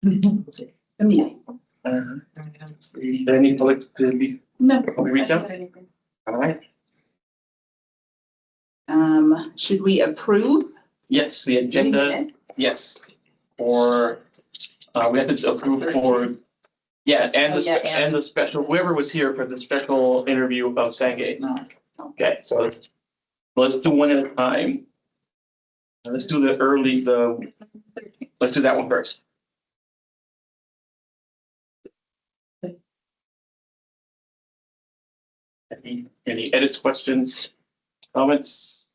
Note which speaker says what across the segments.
Speaker 1: the meeting.
Speaker 2: Is there any public to be?
Speaker 1: No.
Speaker 2: We reach out? All right.
Speaker 1: Should we approve?
Speaker 2: Yes, the agenda, yes. Or, we have to approve for, yeah, and the special, whoever was here for the special interview of Sangay.
Speaker 1: No.
Speaker 2: Okay, so let's do one at a time. Let's do let's do that one first. Any edits, questions, comments?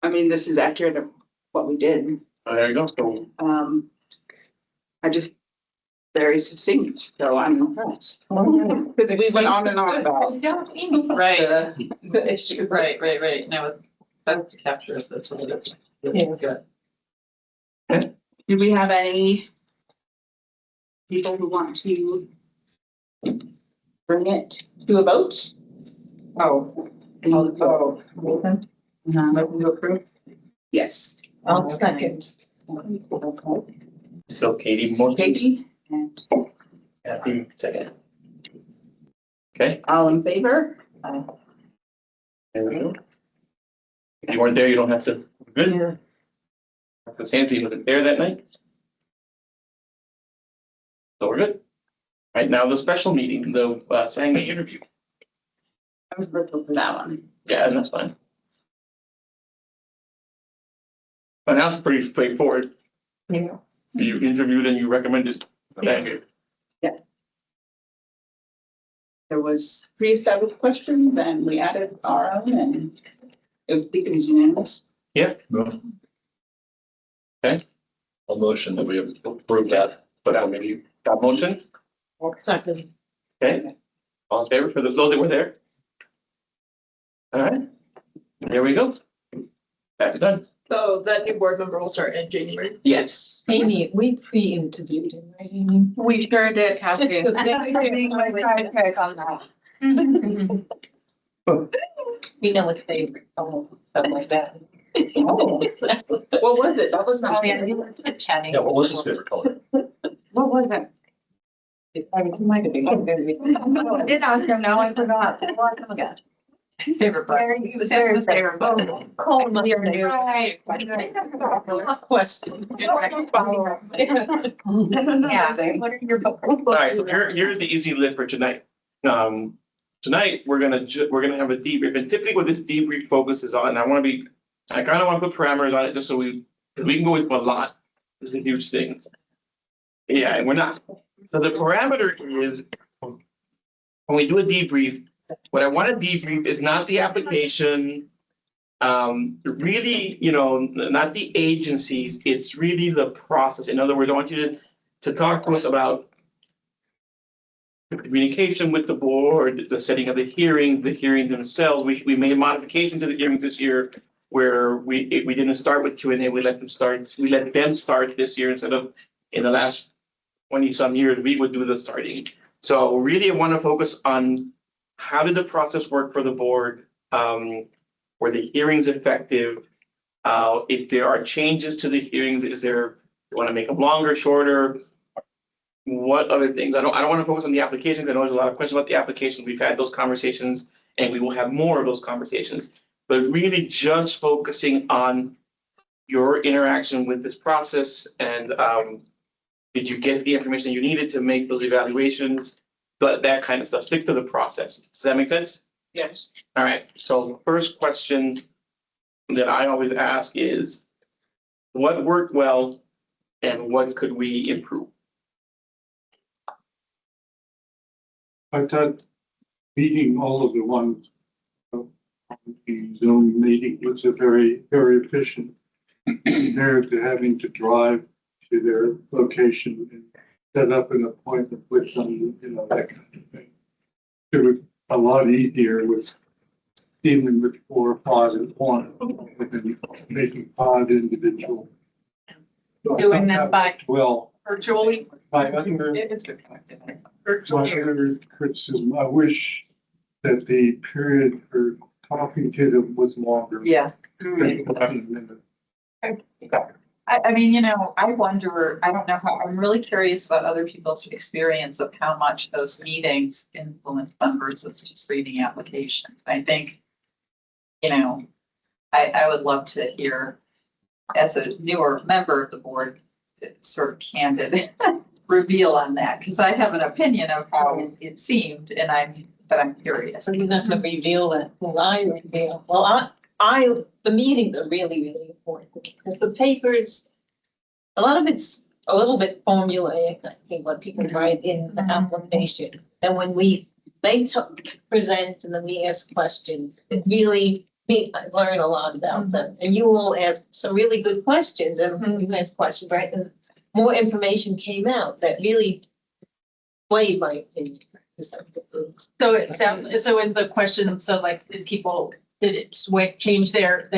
Speaker 1: I mean, this is accurate of what we did.
Speaker 2: There you go. So,
Speaker 1: I just very succinct, so I'm impressed. Because we went on and on about
Speaker 3: Right,
Speaker 1: the issue.
Speaker 3: right. Now, that's captures, that's what it is. Yeah, good.
Speaker 1: Do we have any people who want to bring it to a vote?
Speaker 3: Motion to approve?
Speaker 1: Yes.
Speaker 3: I'll second.
Speaker 2: so Katie, motion.
Speaker 1: Katie and
Speaker 2: Kathy, second. Okay,
Speaker 1: all in favor?
Speaker 2: there we go. If you weren't there, you don't have to, good.
Speaker 3: Yeah.
Speaker 2: Because Sandy wasn't there that night. So we're good. Right now, the special meeting, the Sangay interview.
Speaker 1: I was virtual for that one.
Speaker 2: Yeah, and that's fine. But that's pretty straightforward.
Speaker 3: Yeah.
Speaker 2: You interviewed and you recommended. Sangay.
Speaker 1: There was pre-established questions and we added our own and it was unanimous.
Speaker 2: Yeah.
Speaker 4: A motion that we have approved that,
Speaker 2: But maybe got motions?
Speaker 3: Second.
Speaker 2: Okay. All in favor for those that were there? All right. There we go. That's done.
Speaker 3: So that new board member will start in January.
Speaker 2: Yes.
Speaker 5: Amy, we pre-interviewed him, right, Amy?
Speaker 3: We sure did, Kathy.
Speaker 5: Just getting my sidetrack on that. We know his favorite, something like that.
Speaker 1: What was it? That was not.
Speaker 5: Oh, yeah, we were chatting.
Speaker 4: yeah, what was his favorite color?
Speaker 5: What was it? I was, might have been. I did ask him, now I forgot. What was it again?
Speaker 3: Favorite part.
Speaker 5: He was his favorite. Call him your new.
Speaker 3: Right. Question.
Speaker 5: Yeah. What are your?
Speaker 2: All right, so here's the easy list for tonight. Tonight, we're gonna have a debrief, and typically what this debrief focuses on, I kind of want to put parameters on it just so we can go into a lot. It's a huge thing. Yeah, and we're not. So the parameter is, when we do a debrief, what I want to debrief is not the application, really, not the agencies, it's really the process. In other words, I want you to talk to us about the communication with the board, the setting of the hearings themselves. We made modifications to the hearings this year where we didn't start with Q&A, we let them start this year instead of in the last 20 some years, we would do the starting. So really I want to focus on how did the process work for the board? Were the hearings effective? If there are changes to the hearings, you want to make them longer, shorter? What other things? I don't want to focus on the applications. I know there's a lot of questions about the applications. We've had those conversations and we will have more of those conversations. But really just focusing on your interaction with this process and did you get the information you needed to make those evaluations? But that kind of stuff. Stick to the process. Does that make sense?
Speaker 3: Yes.
Speaker 2: All right. So the first question that I always ask is, what worked well and what could we improve?
Speaker 6: I thought meeting all of the ones, the Zoom meeting was a very, very efficient compared to having to drive to their location and set up an appointment with them, that kind of thing. It was a lot easier with dealing with 4 or 5 at once, and then making 5 individual.
Speaker 3: Doing them by
Speaker 6: Well,
Speaker 3: virtually.
Speaker 6: my other
Speaker 3: It's good.
Speaker 6: My
Speaker 3: Virtually.
Speaker 6: other criticism, I wish that the period for talking to them was longer.
Speaker 3: Yeah.
Speaker 6: than 15 minutes.
Speaker 1: I mean, you know, I wonder, I don't know how, I'm really curious about other people's experience of how much those meetings influence them versus just reading applications. I think, you know, I would love to hear, as a newer member of the board, sort of candid reveal on that, because I have an opinion of how it seemed, and I'm curious.
Speaker 5: So you're not gonna reveal that, well, I reveal, well, the meetings are really, really important, because the papers, a lot of it's a little bit formulaic, I think, what people write in the application. And when they present and then we ask questions, it really, I learn a lot about them. And you will ask some really good questions, and you ask questions, right? And more information came out that really swayed my opinion.
Speaker 7: So it sounds, so in the question, so like, did it change their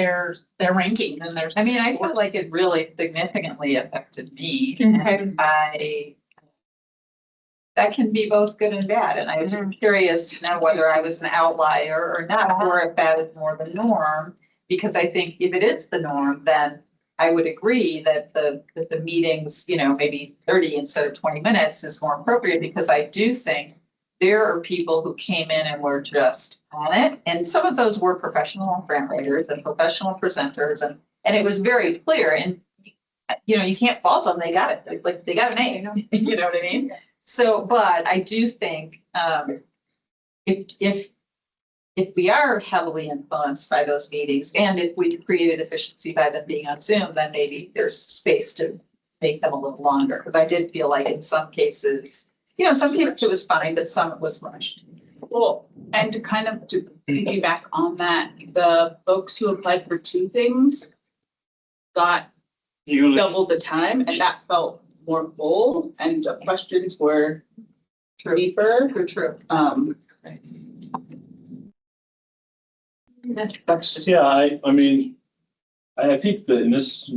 Speaker 7: ranking and their?
Speaker 1: I mean, I feel like it really significantly affected me.
Speaker 5: Mhm.
Speaker 1: That can be both good and bad, and I was curious to know whether I was an outlier or not, or if that is more the norm. Because I think if it is the norm, then I would agree that the meetings, you know, maybe 30 instead of 20 minutes is more appropriate, because I do think there are people who came in and were just on it. And some of those were professional grant writers and professional presenters, and it was very clear. And, you know, you can't fault them. They got it. Like they got an A, you know what I mean? So, but I do think, if we are heavily influenced by those meetings, and if we created efficiency by them being on Zoom, then maybe there's space to make them a little longer. Because I did feel like in some cases, you know, some cases it was fine, but some it was rushed.
Speaker 8: Well, and to kind of to piggyback on that, the folks who applied for 2 things got
Speaker 2: Usually,
Speaker 8: double the time, and that felt more full, and the questions were deeper.
Speaker 1: True.
Speaker 8: That's just.
Speaker 4: Yeah, I mean, I think that in this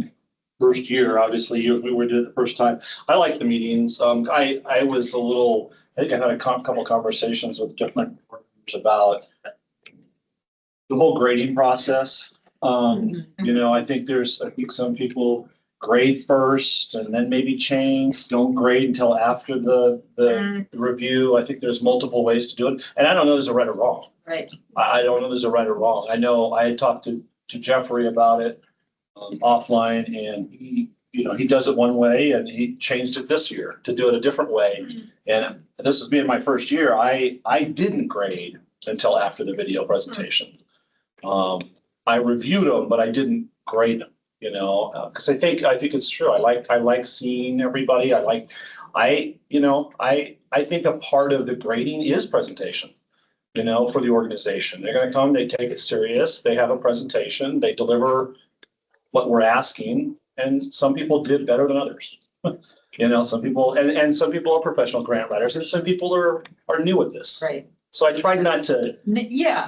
Speaker 4: first year, obviously, we were doing it the first time. I like the meetings. I was a little, I think I had a couple conversations with different members about the whole grading process. You know, I think some people grade first and then maybe change, don't grade until after the review. I think there's multiple ways to do it. And I don't know there's a right or wrong.
Speaker 1: Right.
Speaker 4: I don't know there's a right or wrong. I know I had talked to Jeffrey about it offline, and he does it one way, and he changed it this year to do it a different way. And this is being my first year. I didn't grade until after the video presentation. I reviewed them, but I didn't grade them, because I think it's true. I like seeing everybody. I think a part of the grading is presentation. For the organization. They're going to come, they take it serious, they have a presentation, they deliver what we're asking, and some people did better than others. Some people, and some people are professional grant writers, and some people are new at this.
Speaker 1: Right.
Speaker 4: So I tried not to,
Speaker 1: Yeah.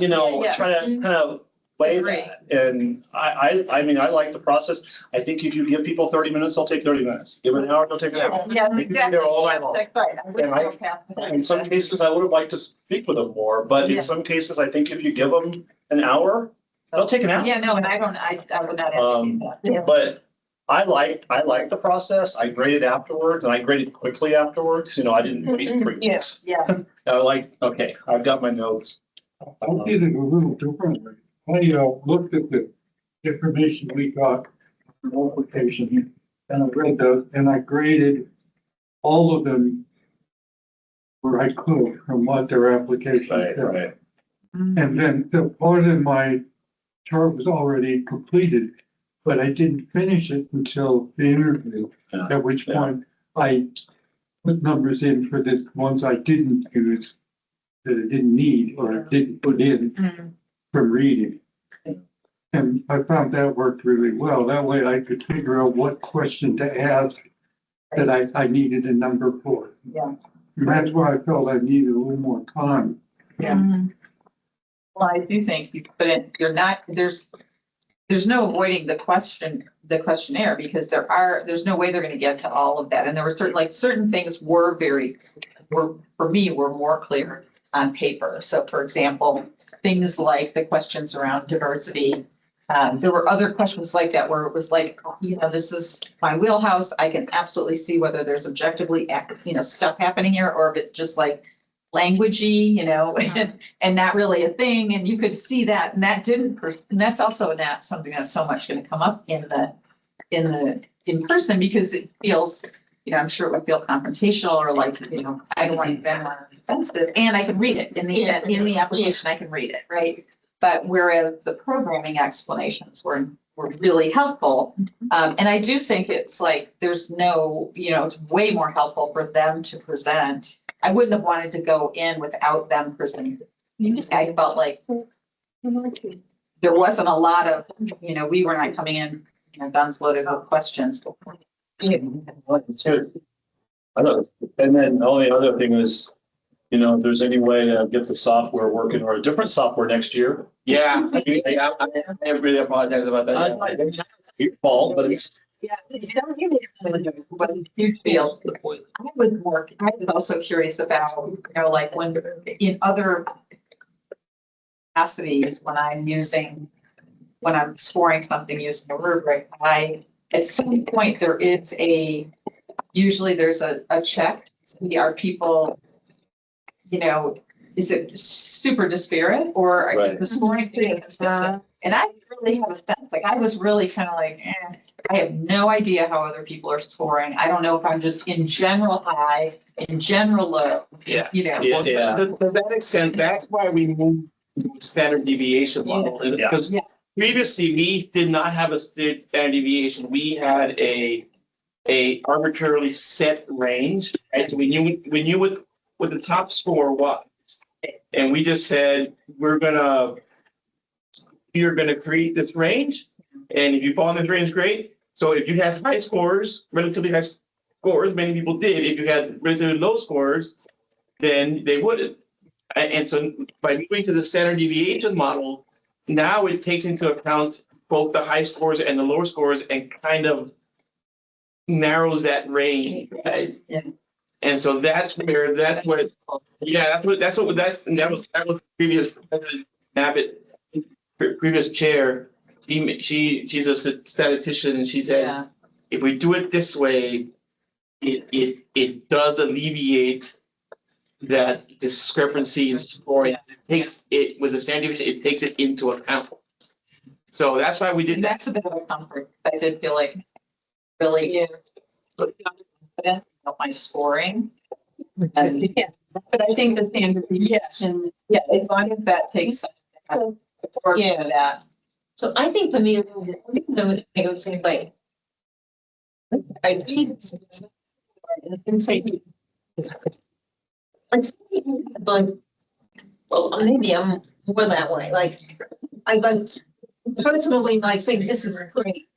Speaker 4: try to kind of weigh that. And I mean, I like the process. I think if you give people 30 minutes, they'll take 30 minutes. Give them an hour, they'll take an hour.
Speaker 1: Yeah.
Speaker 4: They can be there all night long.
Speaker 1: That's right. I wouldn't
Speaker 4: And
Speaker 1: go past that.
Speaker 4: In some cases, I would have liked to speak with them more, but
Speaker 1: Yeah.
Speaker 4: in some cases, I think if you give them an hour, they'll take an hour.
Speaker 1: Yeah, no, and I would not advocate that. Yeah.
Speaker 4: But I liked the process. I graded afterwards, and I graded quickly afterwards. I didn't wait 3 weeks.
Speaker 1: Yeah.
Speaker 4: Okay, I've got my notes.
Speaker 6: I did it a little differently. I looked at the information we got from the application, and I read those, and I graded all of them where I could from what their application said.
Speaker 4: Right.
Speaker 6: And then the part of my chart was already completed, but I didn't finish it until the interview,
Speaker 4: Yeah.
Speaker 6: at which point I put numbers in for the ones I didn't use, that I didn't need or didn't put in from reading. And I found that worked really well. That way I could figure out what question to ask that I needed a number for.
Speaker 1: Yeah.
Speaker 6: And that's why I felt I needed a little more time.
Speaker 1: Well, I do think you put it, there's no avoiding the questionnaire, because there's no way they're gonna get to all of that. And there were certain things were for me, were more clear on paper. So for example, things like the questions around diversity. There were other questions like that where it was like, this is my wheelhouse. I can absolutely see whether there's objectively, stuff happening here, or if it's just like languagey, and not really a thing. And you could see that, and that didn't, and that's also not something that's so much going to come up in person, because it feels, I'm sure it would feel confrontational, or like, I don't want to be offensive, and I can read it in the application, I can read it, right? But whereas the programming explanations were really helpful. And I do think it's like, there's no, it's way more helpful for them to present. I wouldn't have wanted to go in without them presenting. I felt like there wasn't a lot of, we were not coming in, guns loaded with questions.
Speaker 4: I know. And then the only other thing is, if there's any way to get the software working or a different software next year.
Speaker 2: Yeah, I really apologize about that.
Speaker 4: Your fault, but it's.
Speaker 1: Yeah, but huge field. I was also curious about, like when in other capacities, when I'm scoring something using a rubric, at some point usually there's a check. Are people, is it super disparate, or is the scoring thing? And I really have a sense, like I was really kind of like, I have no idea how other people are scoring. I don't know if I'm just in general high, in general low.
Speaker 2: Yeah.
Speaker 4: Yeah.
Speaker 2: To that extent, that's why we moved to a standard deviation model.
Speaker 4: Yeah.
Speaker 2: Because previously, we did not have a standard deviation. We had a arbitrarily set range, right? So we knew what the top score was. And we just said, you're gonna create this range. And if you fall in this range, great. So if you have high scores, relatively high scores, many people did. If you had relatively low scores, then they wouldn't. And so by moving to the standard deviation model, now it takes into account both the high scores and the lower scores and kind of narrows that range, right?
Speaker 1: Yeah.
Speaker 2: And so that was previous Abbott, previous chair. She's a statistician, and she said, if we do it this way, it does alleviate that discrepancy in scoring. It takes it with the standard deviation, it takes it into account. So that's why we did that.
Speaker 1: That's a bit of a comfort. I did feel like really confident about my scoring. But I think the standard deviation, as long as that takes that.
Speaker 5: So I think for me, I would say like. I read. Like, well, maybe I'm more that way, like, I like personally like saying this is great,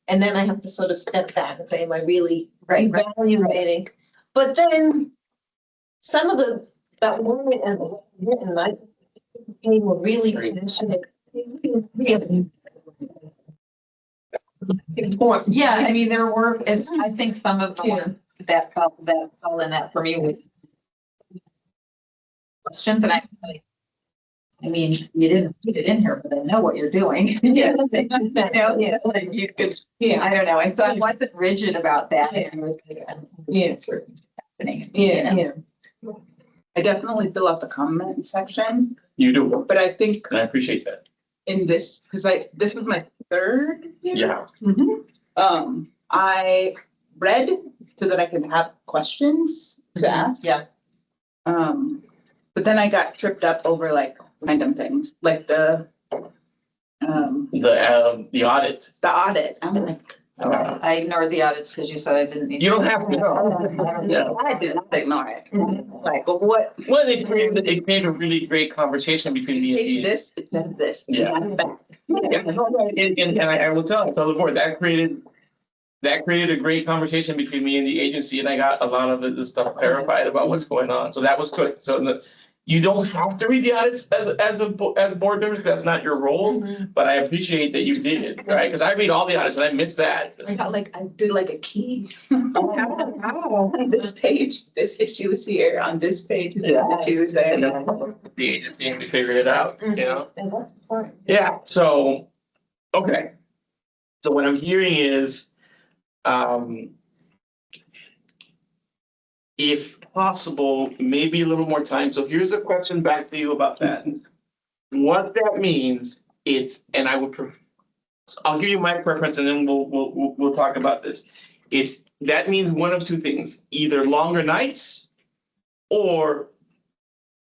Speaker 5: and then I have to sort of step back and say, am I really evaluating? But then some of that word and written, I were really passionate. Really.
Speaker 1: Yeah, I mean, there were, I think some of the ones that fell in that for me with questions, and I mean, you didn't put it in here, but I know what you're doing. Like you could, I don't know, and so I wasn't rigid about that. And I was like, certain things happening.
Speaker 8: I definitely fill out the comment section,
Speaker 2: You do,
Speaker 8: but I think
Speaker 2: and I appreciate that.
Speaker 8: in this, because this was my third year.
Speaker 2: Yeah.
Speaker 8: I read so that I could have questions to ask.
Speaker 1: Yeah.
Speaker 8: But then I got tripped up over like random things, like the
Speaker 2: audit.
Speaker 8: the audit. I'm like,
Speaker 1: I ignored the audits because you said I didn't need.
Speaker 2: You don't have to know. Yeah.
Speaker 8: I did not ignore it. Like, well, what?
Speaker 2: Well, it created a really great conversation between me and
Speaker 8: Page
Speaker 2: you.
Speaker 8: this, it said this.
Speaker 2: Yeah. And I will tell the board that created a great conversation between me and the agency, and I got a lot of the stuff clarified about what's going on. So that was good. So You don't have to read the audits as a board member, because that's not your role, but I appreciate that you did, right? Because I read all the audits and I missed that.
Speaker 8: I got like, I did like a key. This page, this issue is here, on this page, this issue is there.
Speaker 2: And then the agency figured it out, you know?
Speaker 5: And that's important.
Speaker 2: Yeah, so, okay. So what I'm hearing is, if possible, maybe a little more time. So here's a question back to you about that. What that means is, and I would, I'll give you my preference and then we'll talk about this. That means one of two things, either longer nights or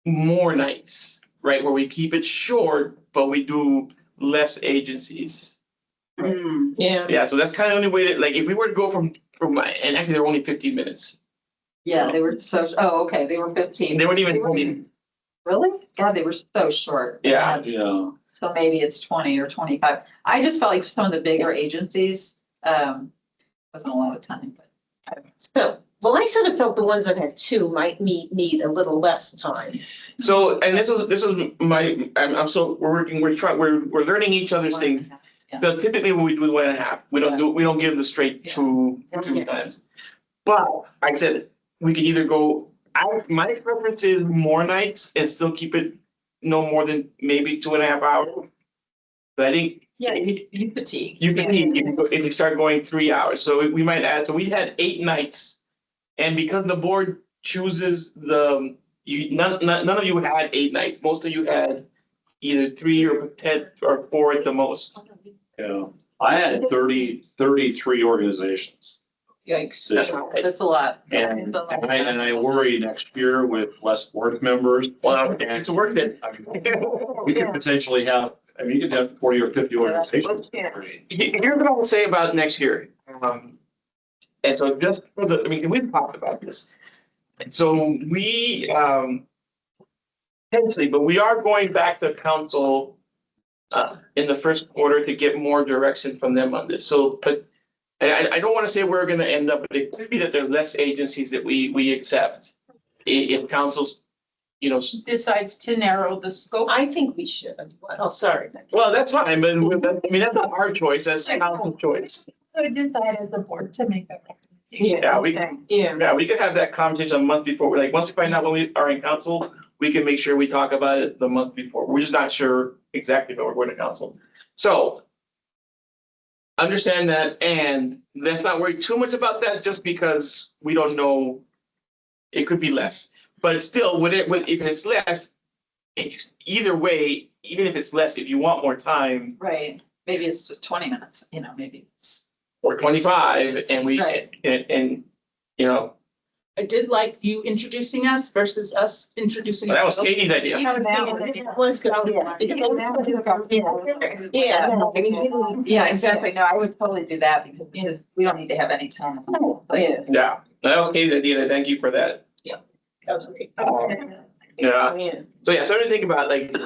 Speaker 2: more nights, right? Where we keep it short, but we do less agencies.
Speaker 5: Yeah.
Speaker 2: Yeah, so that's kind of the only way that, like, if we were to go from, and actually they're only 15 minutes.
Speaker 1: Yeah, they were so, okay, they were 15.
Speaker 2: They weren't even 20.
Speaker 1: Really? God, they were so short.
Speaker 2: Yeah.
Speaker 4: Yeah.
Speaker 1: So maybe it's 20 or 25. I just felt like some of the bigger agencies, wasn't a lot of time, but.
Speaker 5: So, well, I sort of felt the ones that had two might need a little less time.
Speaker 2: So, and this is my, we're learning each other's things.
Speaker 1: Yeah.
Speaker 2: So typically when we do 1.5, we don't give the straight two times. But like I said, we can either go, my preference is more nights and still keep it no more than maybe 2.5 hours. But I think
Speaker 1: Yeah, you fatigue.
Speaker 2: if you start going 3 hours, so we might add, so we had 8 nights. And because the board chooses none of you had 8 nights, most of you had either 3 or 10 or 4 at the most.
Speaker 4: Yeah, I had 33 organizations.
Speaker 5: Yikes.
Speaker 1: That's a lot.
Speaker 4: And I worry next year with less board members.
Speaker 2: Well, it's worth it.
Speaker 4: I mean, we could potentially have, I mean, you could have 40 or 50 organizations.
Speaker 2: Here's what I would say about next year. And so just for I mean, we've talked about this. And so we, potentially, but we are going back to council in the first quarter to get more direction from them on this. So, but, and I don't want to say we're going to end up, but it could be that there are less agencies that we accept if council's, you know.
Speaker 7: Decides to narrow the scope.
Speaker 5: I think we should. Oh, sorry.
Speaker 2: Well, that's fine, but I mean, that's not our choice, that's council's choice.
Speaker 7: So decide as the board to make that
Speaker 5: recommendation.
Speaker 2: Yeah, we could have that conversation a month before, like, once we find out when we are in council, we can make sure we talk about it the month before. We're just not sure exactly when we're going to council. So understand that, and let's not worry too much about that just because we don't know. It could be less, but it's still, if it's less, either way, even if it's less, if you want more time.
Speaker 1: Right, maybe it's just 20 minutes, maybe it's.
Speaker 2: Or 25 and we,
Speaker 1: Right.
Speaker 2: and, you know,
Speaker 8: I did like you introducing us versus us introducing.
Speaker 2: that was
Speaker 8: ourselves.
Speaker 2: Katie's idea.
Speaker 5: Was good. Yeah.
Speaker 1: Yeah, exactly. No, I would totally do that because we don't need to have any time.
Speaker 5: Yeah.
Speaker 2: Yeah, that was Katie's idea, and thank you for that.
Speaker 5: That was great.
Speaker 2: Yeah, so yeah, something to think about, like,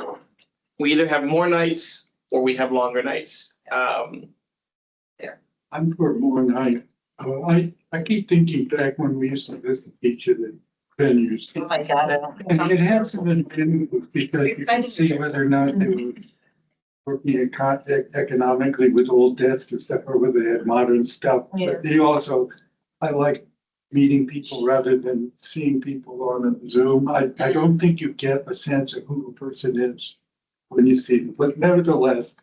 Speaker 2: we either have more nights or we have longer nights.
Speaker 6: I'm for more night. I keep thinking back when we used to visit each of the venues.
Speaker 1: Oh my God.
Speaker 6: And it hasn't been because you can see whether or not they were working in contact economically with old desks and stuff, or whether they had modern stuff. But they also, I like meeting people rather than seeing people on a Zoom. I don't think you get a sense of who a person is when you see them, but nevertheless,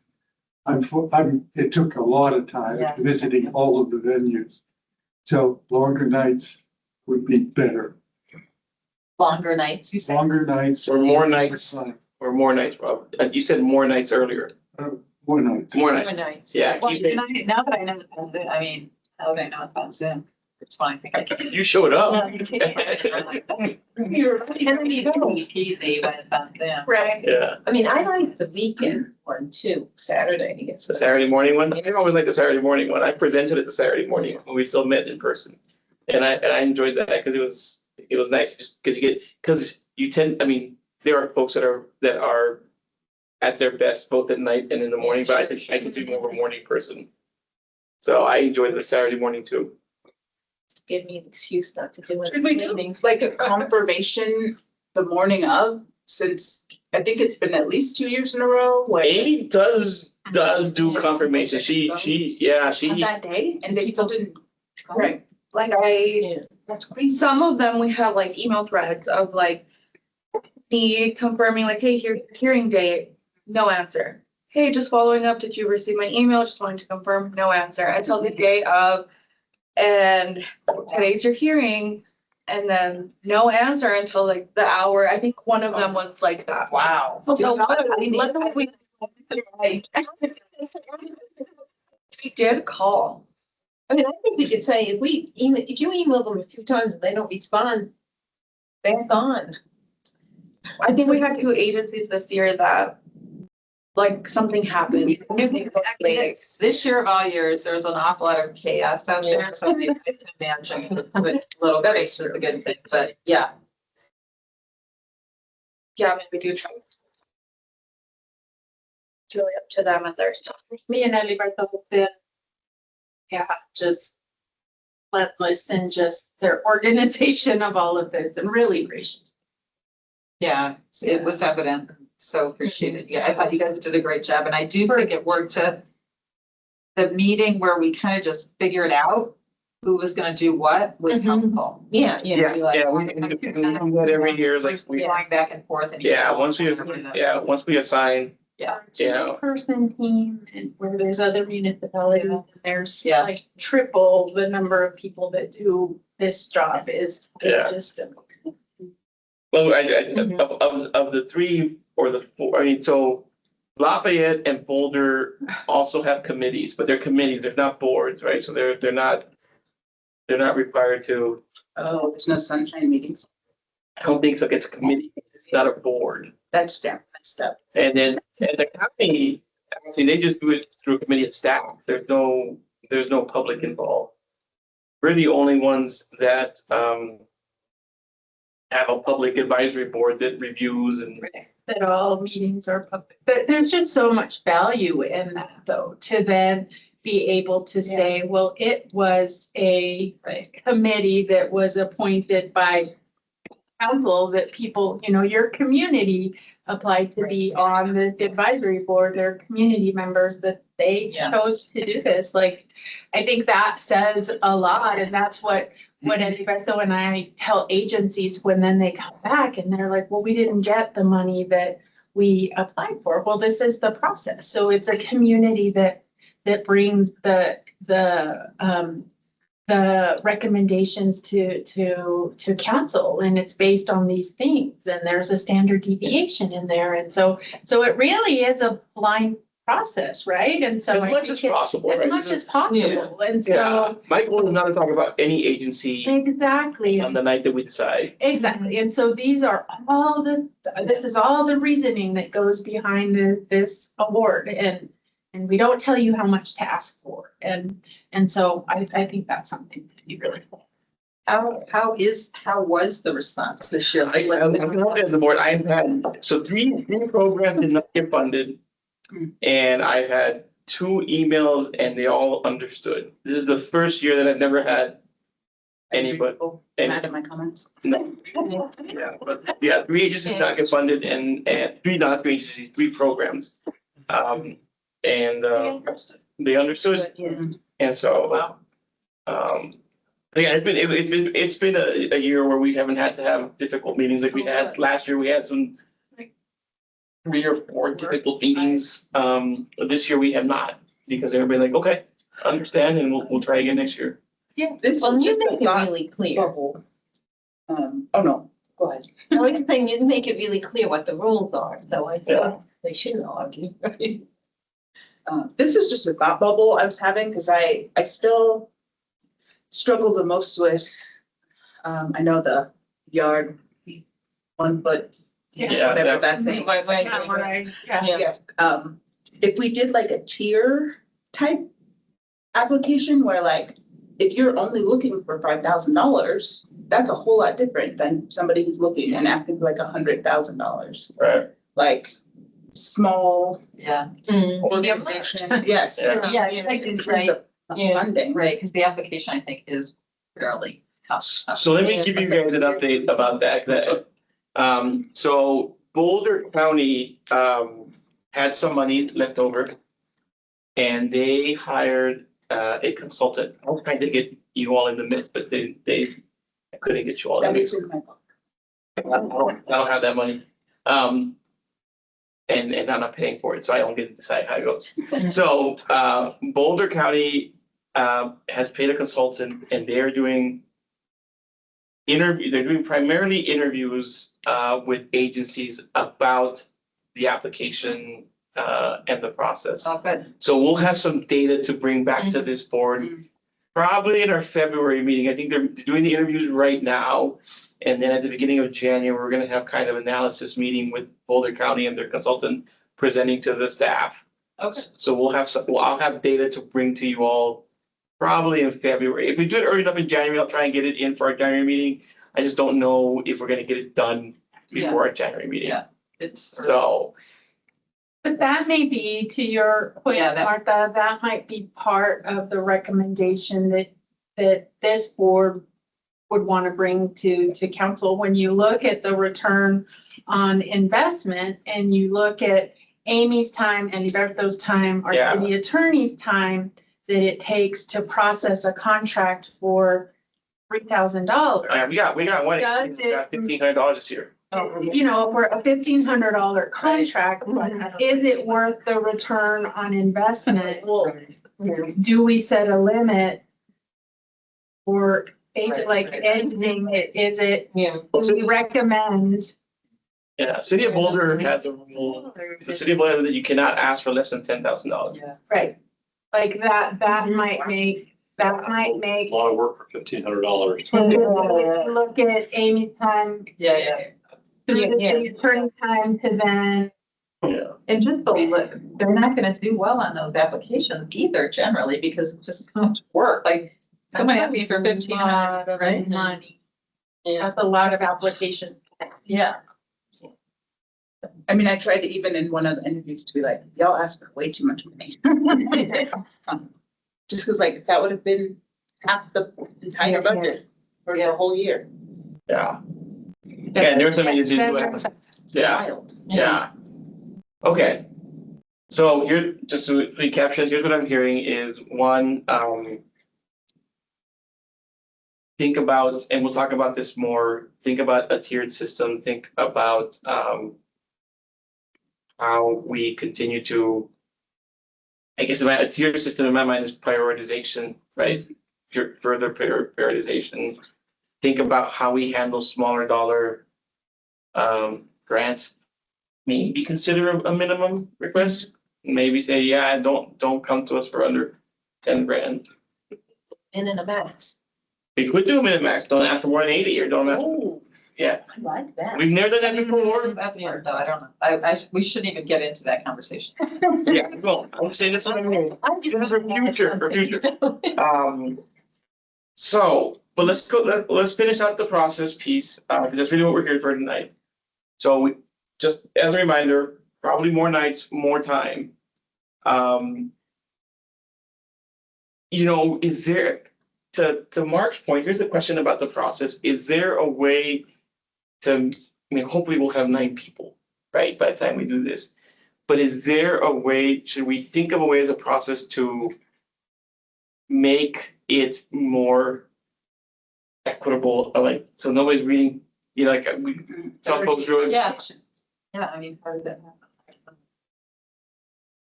Speaker 6: it took a lot of time
Speaker 1: Yeah.
Speaker 6: visiting all of the venues. So longer nights would be better.
Speaker 1: Longer nights, you say?
Speaker 6: Longer nights.
Speaker 2: Or more nights, Rob. You said more nights earlier.
Speaker 6: More nights.
Speaker 2: More
Speaker 5: Good
Speaker 2: nights.
Speaker 5: night.
Speaker 2: Yeah,
Speaker 1: Well,
Speaker 2: keep it.
Speaker 1: now that I know it's on Zoom, how would I know it's on Zoom? It's fine. I think I can.
Speaker 2: You showed up.
Speaker 1: You're easy when it's on Zoom.
Speaker 5: Right.
Speaker 2: Yeah,
Speaker 5: I mean, I like the weekend one too, Saturday. It's
Speaker 2: the Saturday morning one. I always like the Saturday morning one. I presented it the Saturday morning when we still met in person. And I enjoyed that because it was nice just because you tend, I mean, there are folks that are at their best both at night and in the morning, but I tend to be more of a morning person. So I enjoyed the Saturday morning too.
Speaker 5: Give me an excuse not to do it.
Speaker 8: Should we do like a confirmation the morning of, since I think it's been at least 2 years in a row where
Speaker 2: Amy does do confirmation. She,
Speaker 9: On that day,
Speaker 8: and they still didn't.
Speaker 9: right, like
Speaker 8: That's crazy.
Speaker 9: some of them, we have like email threads of like me confirming like, hey, hearing date, no answer. Hey, just following up, did you receive my email? Just wanting to confirm, no answer until the day of, and today's your hearing. And then no answer until like the hour. I think one of them was like that.
Speaker 1: Wow.
Speaker 9: So literally we did call.
Speaker 5: I mean, I think we could say if you email them a few times and they don't respond, they're gone.
Speaker 9: I think we had 2 agencies this year that like something happened.
Speaker 1: This year of all years, there's an awful lot of chaos out there, so I can imagine with little grace is a good thing, but yeah.
Speaker 9: Yeah, I mean, we do try. It's really up to them and their stuff.
Speaker 7: Me and Eliberto have been, yeah, just relentless and just their organization of all of this and really gracious.
Speaker 1: Yeah, it was evident, so appreciated. Yeah, I thought you guys did a great job, and I do think it worked to the meeting where we kind of just figured out who was gonna do what was helpful.
Speaker 5: Yeah,
Speaker 2: yeah,
Speaker 1: Be like,
Speaker 2: we do that every year, like,
Speaker 1: Going back and forth and.
Speaker 2: once we assign,
Speaker 1: Yeah.
Speaker 2: yeah.
Speaker 7: Person team and where there's other municipalities, there's
Speaker 1: Yeah.
Speaker 7: like triple the number of people that do this job is
Speaker 2: Yeah.
Speaker 7: just.
Speaker 2: Well, of the 3 or the 4, I mean, so Lafayette and Boulder also have committees, but they're committees, they're not boards, right? So they're not required to,
Speaker 8: Oh, there's no sunshine meetings.
Speaker 2: I don't think so, it's a committee, it's not a board.
Speaker 8: That's messed up.
Speaker 2: And then, and the county, actually, they just do it through a committee of staff, there's no public involved. We're the only ones that, have a public advisory board that reviews and.
Speaker 7: That all meetings are public. There's just so much value in that though, to then be able to say, well, it was a committee that was appointed by council that people, your community applied to be on this advisory board, their community members that they
Speaker 1: Yeah.
Speaker 7: chose to do this. Like, I think that says a lot, and that's what Edgardo and I tell agencies when then they come back and they're like, well, we didn't get the money that we applied for. Well, this is the process. So it's a community that brings the recommendations to council, and it's based on these things, and there's a standard deviation in there. And so it really is a blind process, right? And so
Speaker 2: As
Speaker 7: I
Speaker 2: much as
Speaker 7: think
Speaker 2: possible,
Speaker 7: as
Speaker 2: right?
Speaker 7: much as possible. And so,
Speaker 2: My goal is not to talk about any agency
Speaker 7: exactly.
Speaker 2: on the night that we decide.
Speaker 7: Exactly. And so this is all the reasoning that goes behind this award, and we don't tell you how much to ask for. And so I think that's something to be really cool.
Speaker 1: How was the response this year?
Speaker 2: I'm not at the board, I've had, so three programs did not get funded. And I've had 2 emails and they all understood. This is the first year that I've never had anybody.
Speaker 8: Mad at my comments.
Speaker 2: No. Yeah, but yeah, 3 agencies did not get funded and 3 agencies, 3 programs. And they understood. And so, yeah, it's been a year where we haven't had to have difficult meetings like we had. Last year, we had some 3 or 4 difficult meetings. This year we have not, because everybody like, okay, understand, and we'll try again next year.
Speaker 7: Yeah.
Speaker 8: This
Speaker 5: Well,
Speaker 8: is
Speaker 5: you
Speaker 8: just a
Speaker 5: make it
Speaker 8: thought
Speaker 5: really clear.
Speaker 8: bubble. Oh, no, go ahead.
Speaker 5: I was saying you make it really clear what the rules are, so I think they shouldn't argue.
Speaker 8: This is just a thought bubble I was having, because I still struggle the most with, I know the yard 1 foot,
Speaker 2: Yeah,
Speaker 8: whatever
Speaker 2: that-
Speaker 8: that's saying.
Speaker 7: Yeah.
Speaker 8: Yes, if we did like a tier type application where like, if you're only looking for $5,000, that's a whole lot different than somebody who's looking and asking for like $100,000.
Speaker 2: Right.
Speaker 8: Like, small
Speaker 1: Yeah.
Speaker 8: organization, yes.
Speaker 2: Yeah.
Speaker 1: Yeah, I think, right,
Speaker 8: Funding.
Speaker 1: right, because the application, I think, is fairly tough.
Speaker 2: So let me give you guys an update about that. So Boulder County, had some money left over. And they hired, a consultant. I was trying to get you all in the mix, but I couldn't get you all in the
Speaker 8: That
Speaker 2: mix.
Speaker 8: is in my book.
Speaker 2: I don't have that money. And I'm not paying for it, so I don't get to decide how it goes. So, Boulder County, has paid a consultant and they're doing they're doing primarily interviews, with agencies about the application, and the process.
Speaker 1: Oh, good.
Speaker 2: So we'll have some data to bring back to this board, probably in our February meeting. I think they're doing the interviews right now. And then at the beginning of January, we're gonna have kind of analysis meeting with Boulder County and their consultant presenting to the staff.
Speaker 1: Okay.
Speaker 2: So we'll have I'll have data to bring to you all probably in February. If we do it early enough in January, I'll try and get it in for our January meeting. I just don't know if we're gonna get it done before our January meeting.
Speaker 1: Yeah. It's.
Speaker 2: So,
Speaker 7: But that may be, to your point,
Speaker 1: Yeah, that-
Speaker 7: Martha, that might be part of the recommendation that this board would want to bring to council. When you look at the return on investment and you look at Amy's time and Bertho's time, our
Speaker 2: Yeah.
Speaker 7: city attorney's time that it takes to process a contract for $3,000.
Speaker 2: we got one, we
Speaker 7: Does it-
Speaker 2: got $1,500 this year.
Speaker 7: You know, for a $1,500 contract, is it worth the return on investment? Well, do we set a limit? Or like anything, is it, do we recommend?
Speaker 2: Yeah, City of Boulder has a rule, the City of Boulder that you cannot ask for less than $10,000.
Speaker 7: Right, like that might make.
Speaker 4: A lot of work for $1,500.
Speaker 7: Look at Amy's time,
Speaker 1: Yeah.
Speaker 7: through the city attorney time to then.
Speaker 2: Yeah.
Speaker 1: And just they're not gonna do well on those applications either generally because it's just so much work, like someone asking for 1,500, right?
Speaker 7: Money. That's a lot of application.
Speaker 1: Yeah.
Speaker 8: I mean, I tried to even in one of the interviews to be like, y'all ask for way too much money. Just because like that would have been half the entire budget for the whole year.
Speaker 2: Yeah. Yeah, there are some agencies who have, yeah,
Speaker 8: Wild.
Speaker 2: yeah. Okay. So here, just to recapture, here's what I'm hearing is one, think about, and we'll talk about this more, think about a tiered system, think about, how we continue to, I guess a tiered system in my mind is prioritization, right? Further prioritization. Think about how we handle smaller dollar grants. Maybe consider a minimum request. Maybe say, yeah, don't come to us for under 10 grand.
Speaker 5: And in a max.
Speaker 2: We could do a minute max, don't ask for more than 80 or don't have,
Speaker 5: Oh,
Speaker 2: yeah.
Speaker 5: I like that.
Speaker 2: We've never done that before.
Speaker 1: That's hard though, I don't know, we shouldn't even get into that conversation.
Speaker 2: Yeah, well, I'm saying this
Speaker 5: I'm just.
Speaker 2: This is for future. So, but let's finish out the process piece, because that's really what we're here for tonight. So we, just as a reminder, probably more nights, more time. Is there, to Mark's point, here's the question about the process, is there a way to, hopefully we'll have 9 people, right, by the time we do this. But is there a way, should we think of a way as a process to make it more equitable, like, so nobody's reading, some folks really.
Speaker 1: Yeah, I mean, part of that.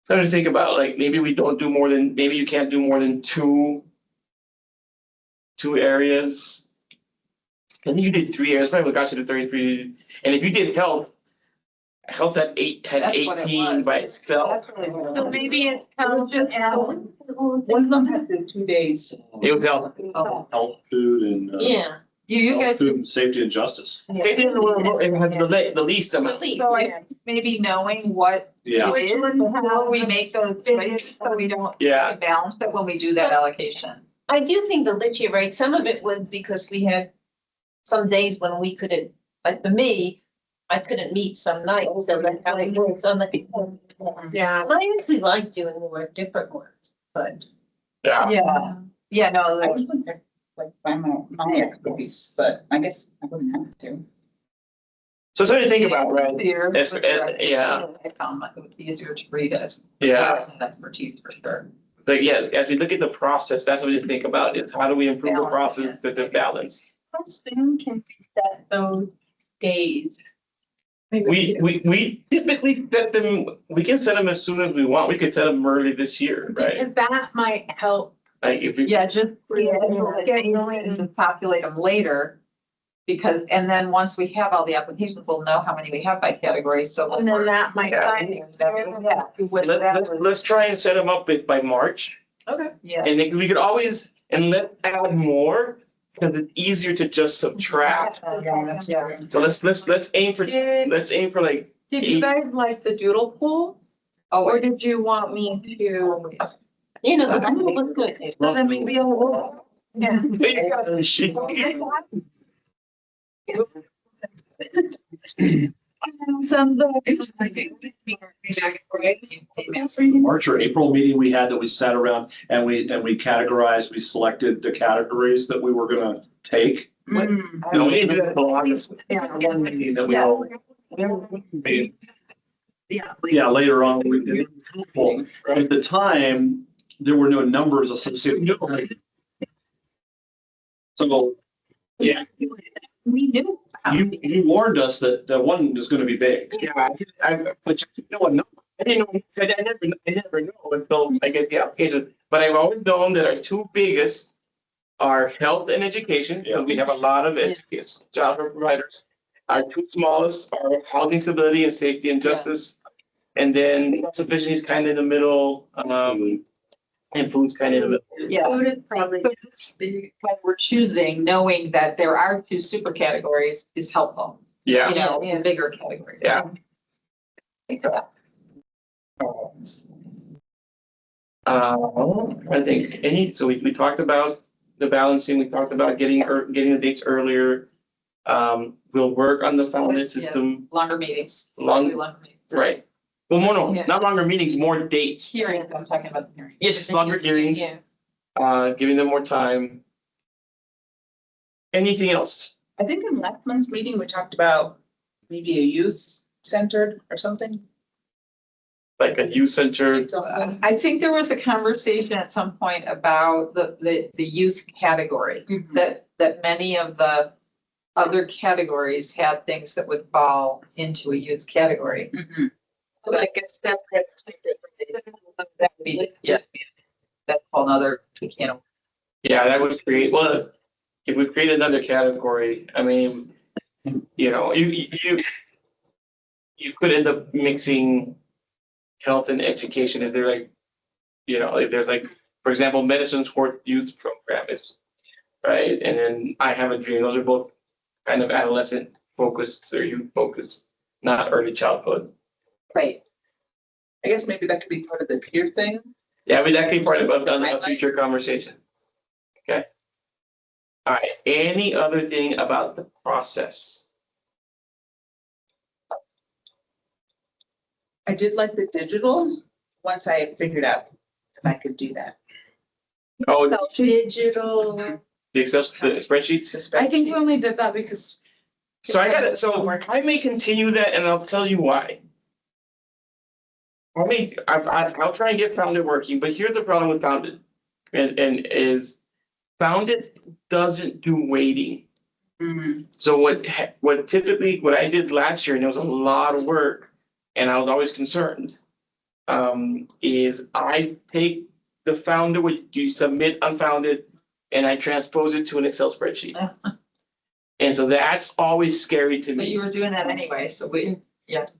Speaker 2: So I just think about maybe we don't do more than, maybe you can't do more than two areas. I think you did 3 areas, probably got you to 33. And if you did health had
Speaker 1: That's what it
Speaker 2: 18
Speaker 1: was.
Speaker 2: by itself.
Speaker 7: So maybe it's health and
Speaker 8: One of them had to do 2 days.
Speaker 2: It was health.
Speaker 4: Health, food, and
Speaker 5: Yeah.
Speaker 1: You
Speaker 4: health,
Speaker 1: guys,
Speaker 4: food, and safety and justice.
Speaker 2: Maybe it had the least amount.
Speaker 1: so maybe knowing what
Speaker 4: Yeah.
Speaker 1: it is before we make those choices, so we don't
Speaker 2: Yeah.
Speaker 1: balance it when we do that allocation.
Speaker 5: I do think the lit, you're right. Some of it was because we had some days when we couldn't, like for me, I couldn't meet some nights, so that's how I worked on the.
Speaker 7: Yeah.
Speaker 5: I actually like doing more different ones, but.
Speaker 2: Yeah.
Speaker 1: Yeah, no,
Speaker 8: I wouldn't have, like by my expertise, but I guess I wouldn't have to.
Speaker 2: So something to think about, right?
Speaker 1: Easier.
Speaker 2: Yeah.
Speaker 1: I found it would be easier to read as.
Speaker 2: Yeah.
Speaker 1: Expertise for sure.
Speaker 2: But yeah, as we look at the process, that's what we just think about is how do we improve the
Speaker 1: Balance,
Speaker 2: process to balance?
Speaker 7: How soon can we set those days?
Speaker 2: We typically set them, we can set them as soon as we want. We could set them early this year, right?
Speaker 7: And that might help.
Speaker 2: Like if we.
Speaker 1: Yeah, just and just populate them later. Because, and then once we have all the applications, we'll know how many we have by category, so.
Speaker 7: And then that might.
Speaker 1: Yeah. with that,
Speaker 2: Let's try and set them up by March.
Speaker 1: Okay. Yeah.
Speaker 2: And then we could always, and let's add more, because it's easier to just subtract.
Speaker 1: Yeah.
Speaker 2: So let's aim for,
Speaker 9: Did
Speaker 2: like,
Speaker 9: you guys like the doodle poll?
Speaker 1: Oh,
Speaker 9: Or did you want me to?
Speaker 5: You know, the doodle was good.
Speaker 9: So then maybe a little. Yeah.
Speaker 1: some.
Speaker 4: March or April meeting we had that we sat around and we categorized, we selected the categories that we were gonna take.
Speaker 2: No, we didn't do that until August. One meeting that we all. Yeah, later on, we did. Well, at the time, there were no numbers associated. So, yeah,
Speaker 1: We knew.
Speaker 4: you warned us that one is gonna be big.
Speaker 2: Yeah, but you know what, no, I didn't know, I never know until I get the application, but I've always known that our two biggest are health and education, and we have a lot of educators, job providers. Our two smallest are housing stability and safety and justice. And then sufficiency is kind of in the middle, and food's kind of in the middle.
Speaker 1: Yeah.
Speaker 7: Food is probably.
Speaker 1: When we're choosing, knowing that there are two super categories is helpful,
Speaker 2: Yeah.
Speaker 1: you know, in bigger categories.
Speaker 2: Yeah.
Speaker 1: Think of that.
Speaker 2: I think so we talked about the balancing, we talked about getting the dates earlier. We'll work on the founded system,
Speaker 1: Longer meetings.
Speaker 2: Longer
Speaker 1: meetings.
Speaker 2: right? Well, no,
Speaker 7: Yeah.
Speaker 2: not longer meetings, more dates.
Speaker 1: Hearings, I'm talking about the hearings.
Speaker 2: Yes, it's longer hearings,
Speaker 7: Yeah.
Speaker 2: giving them more time. Anything else?
Speaker 8: I think in last month's meeting, we talked about maybe a youth centered or something.
Speaker 2: Like a youth center?
Speaker 8: It's a-
Speaker 1: I think there was a conversation at some point about the youth category, that many of the other categories had things that would fall into a youth category.
Speaker 8: Mhm.
Speaker 1: Like a separate. That would be, yes, that's a whole nother, we can't.
Speaker 2: Yeah, that would create, well, if we create another category, I mean, you know, you could end up mixing health and education if they're like, you know, if there's like, for example, medicine sport youth program is, right? And then I Have a Dream, those are both kind of adolescent focused or youth focused, not early childhood.
Speaker 1: Right.
Speaker 8: I guess maybe that could be part of the tier thing.
Speaker 2: Yeah, I mean, that could be part of a future conversation. Okay. All right, any other thing about the process?
Speaker 8: I did like the digital, once I figured out that I could do that.
Speaker 2: Oh,
Speaker 7: Digital.
Speaker 2: the Excel, the spreadsheets?
Speaker 8: The
Speaker 9: I think we
Speaker 8: spreadsheet.
Speaker 9: only did that because.
Speaker 2: So I got it, so I may continue that and I'll tell you why. I'll try and get Founded working, but here's the problem with Founded. And is Founded doesn't do weighting. So what I did last year, and it was a lot of work, and I was always concerned, is I take the Founded, what you submit unfounded, and I transpose it to an Excel spreadsheet. And so that's always scary to
Speaker 1: So
Speaker 2: me.
Speaker 1: you were doing that anyway, so we,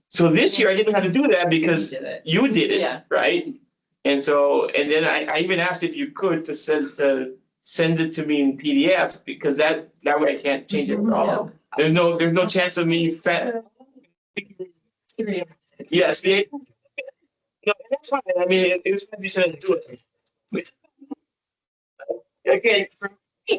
Speaker 2: So this year I didn't have to do that because
Speaker 1: did it.
Speaker 2: you did it,
Speaker 1: Yeah.
Speaker 2: right? And so, and then I even asked if you could to send it to me in PDF because that way I can't change it at all. There's no chance of me fat. Yes, yeah. No, that's fine. I mean, it was you said do it. Okay,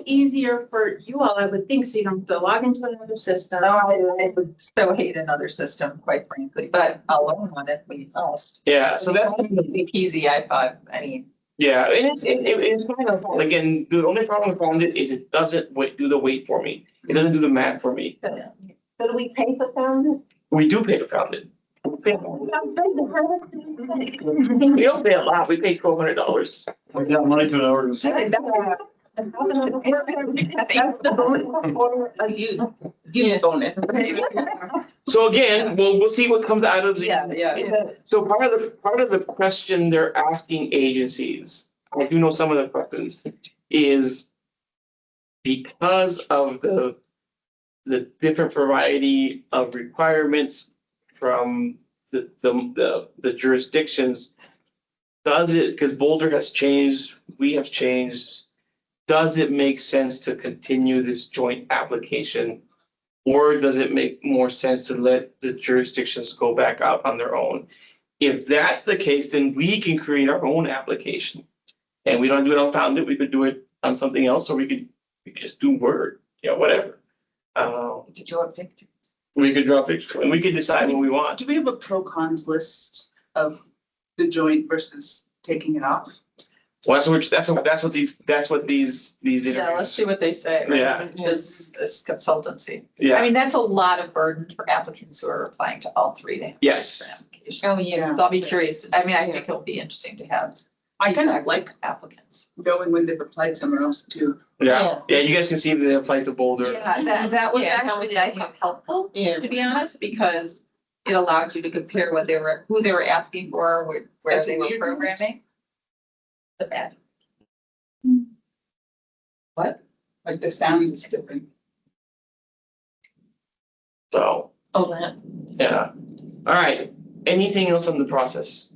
Speaker 7: Easier for you all, I would think, so you don't have to log into another system.
Speaker 1: No, I would so hate another system, quite frankly, but I'll learn one if we must.
Speaker 2: yeah, so that's.
Speaker 1: Easy peasy, I thought, I mean.
Speaker 2: Yeah, and it's kind of, again, the only problem with Founded is it doesn't do the weight for me. It doesn't do the math for me.
Speaker 5: So do we pay for them?
Speaker 2: We do pay to found it. We don't pay a lot, we pay $1,200.
Speaker 4: We got money to an organization.
Speaker 8: That's the bonus for a youth bonus.
Speaker 2: So again, we'll see what comes out of the.
Speaker 1: Yeah.
Speaker 2: So part of the question they're asking agencies, I do know some of the questions, is because of the different variety of requirements from the jurisdictions, does it, because Boulder has changed, we have changed, does it make sense to continue this joint application? Or does it make more sense to let the jurisdictions go back out on their own? If that's the case, then we can create our own application. And we don't do it on Foundit, we could do it on something else, or we could just do Word, whatever.
Speaker 8: To draw pictures.
Speaker 2: We could draw pictures and we could decide what we want.
Speaker 8: Do we have a pro cons list of the joint versus taking it off?
Speaker 2: Well, that's what these
Speaker 1: Yeah, let's
Speaker 2: interviews.
Speaker 1: see what they say. right?
Speaker 2: Yeah.
Speaker 1: This consultancy. I
Speaker 2: Yeah,
Speaker 1: mean, that's a lot of burden for applicants who are applying to all three. They have
Speaker 2: yes,
Speaker 1: different applications.
Speaker 5: Oh, yeah.
Speaker 1: So I'll be curious. I mean, I think it'll be interesting to have.
Speaker 8: I kind of
Speaker 1: feedback
Speaker 8: like
Speaker 1: from applicants.
Speaker 8: knowing when they've applied somewhere else too.
Speaker 2: yeah, you guys can see if they apply to Boulder.
Speaker 1: Yeah, that was
Speaker 5: Yeah,
Speaker 1: actually, I think, helpful,
Speaker 5: Yeah.
Speaker 1: to be honest, because it allowed you to compare who they were asking for, where
Speaker 8: That's
Speaker 1: they
Speaker 8: a
Speaker 1: were
Speaker 8: weird
Speaker 1: programming. The bad. What?
Speaker 8: Like the sound is different.
Speaker 2: So,
Speaker 5: Oh, that.
Speaker 2: yeah. All right, anything else on the process?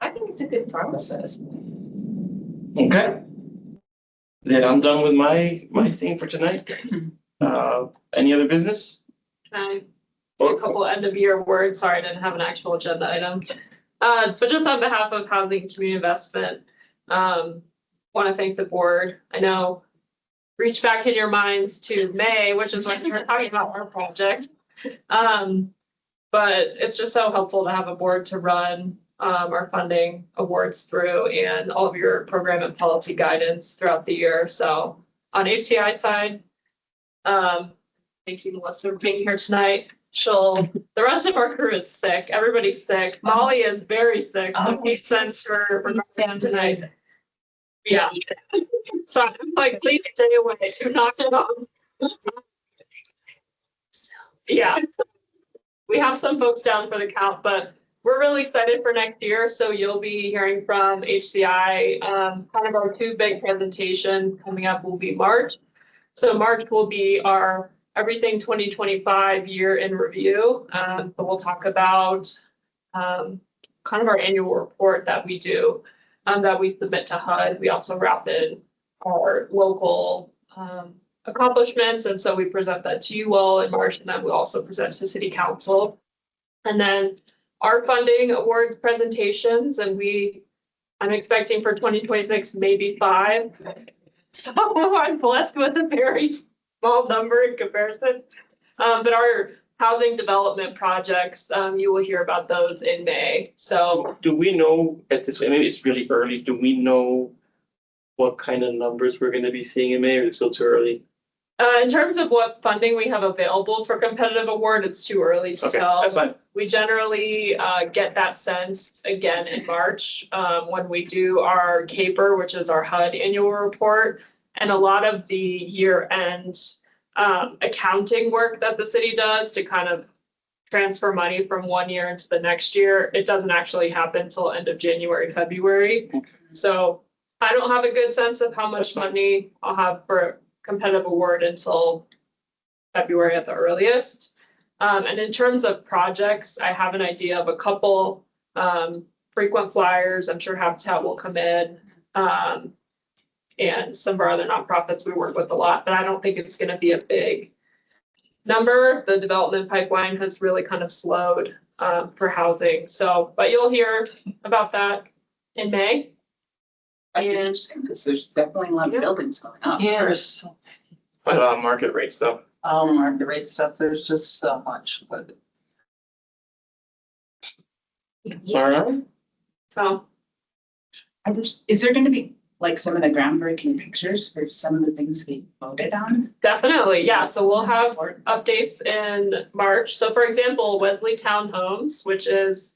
Speaker 5: I think it's a good process.
Speaker 2: Okay. Then I'm done with my thing for tonight. Any other business?
Speaker 10: Can I say a couple end of year words? Sorry, I didn't have an actual agenda item. But just on behalf of Housing and Community Investment, want to thank the board. I know, reach back in your minds to May, which is when we were talking about our project. But it's just so helpful to have a board to run our funding awards through and all of your program and policy guidance throughout the year. So on HCI side, thank you, Melissa, for being here tonight. The rest of our crew is sick. Everybody's sick. Molly is very sick. So he sends her regards tonight. Yeah. So I'm like, please stay away. Do not get on. Yeah. We have some folks down for the count, but we're really excited for next year. So you'll be hearing from HCI. Kind of our two big presentations coming up will be March. So March will be our Everything 2025 year in review. So we'll talk about kind of our annual report that we do, that we submit to HUD. We also wrap in our local accomplishments. And so we present that to you all in March, and then we also present to City Council. And then our funding awards presentations, and I'm expecting for 2026, maybe 5. So I'm blessed with a very small number in comparison. But our housing development projects, you will hear about those in May. So
Speaker 2: Do we know at this, maybe it's really early, do we know what kind of numbers we're gonna be seeing in May, or is it still too early?
Speaker 10: in terms of what funding we have available for competitive award, it's too early to
Speaker 2: Okay,
Speaker 10: tell.
Speaker 2: that's fine.
Speaker 10: We generally get that sense again in March when we do our CAPER, which is our HUD annual report. And a lot of the year-end accounting work that the city does to kind of transfer money from one year into the next year, it doesn't actually happen till end of January, February. So I don't have a good sense of how much money I'll have for competitive award until February at the earliest. And in terms of projects, I have an idea of a couple frequent flyers. I'm sure Habitat will come in. And some of our other nonprofits we work with a lot, but I don't think it's gonna be a big number. The development pipeline has really kind of slowed for housing. So, but you'll hear about that in May.
Speaker 8: I think interesting because there's definitely a lot of buildings going up.
Speaker 1: Yes.
Speaker 2: Quite a lot of market rate stuff.
Speaker 1: All the market rate stuff, there's just so much, but.
Speaker 2: All right.
Speaker 10: So
Speaker 8: Is there going to be like some of the groundbreaking pictures for some of the things we voted on?
Speaker 10: Definitely, yeah. So we'll have updates in March. So for example, Wesley Townhomes, which is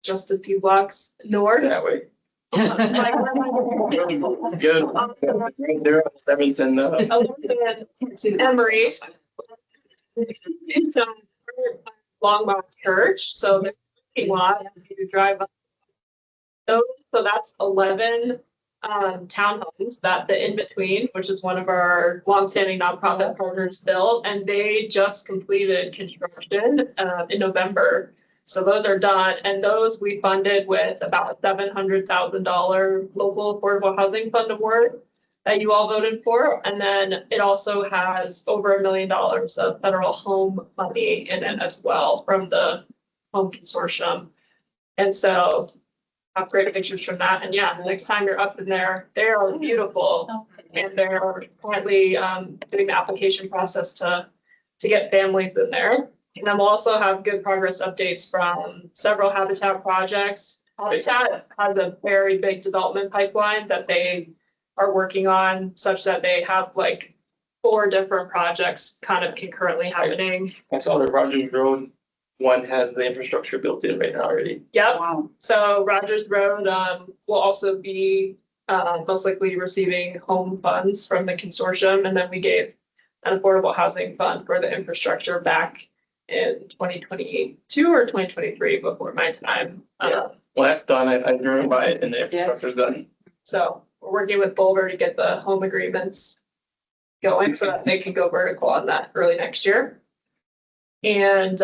Speaker 10: just a few blocks north.
Speaker 2: That way.
Speaker 10: Good.
Speaker 2: They're at Seventh and,
Speaker 10: Emory. So Longmont Church, so the parking lot, if you drive up those, so that's 11 townhomes that the In-Between, which is one of our longstanding nonprofit partners, built, and they just completed construction in November. So those are done, and those we funded with about $700,000 local affordable housing fund award that you all voted for. And then it also has over $1 million of federal home money in it as well from the home consortium. And so I have great pictures from that. And yeah, the next time you're up in there, they are beautiful. And they're currently doing the application process to get families in there. And then we'll also have good progress updates from several Habitat projects. Habitat has a very big development pipeline that they are working on, such that they have like 4 different projects kind of concurrently happening.
Speaker 2: I saw the Rogers Road one has the infrastructure built in right now already.
Speaker 10: Yep.
Speaker 8: Wow.
Speaker 10: So Rogers Road will also be most likely receiving home funds from the consortium. And then we gave an affordable housing fund for the infrastructure back in 2022 or 2023 before my time.
Speaker 2: Well, that's done. I've driven by it and the infrastructure's done.
Speaker 10: So we're working with Boulder to get the home agreements going so that they can go vertical on that early next year. And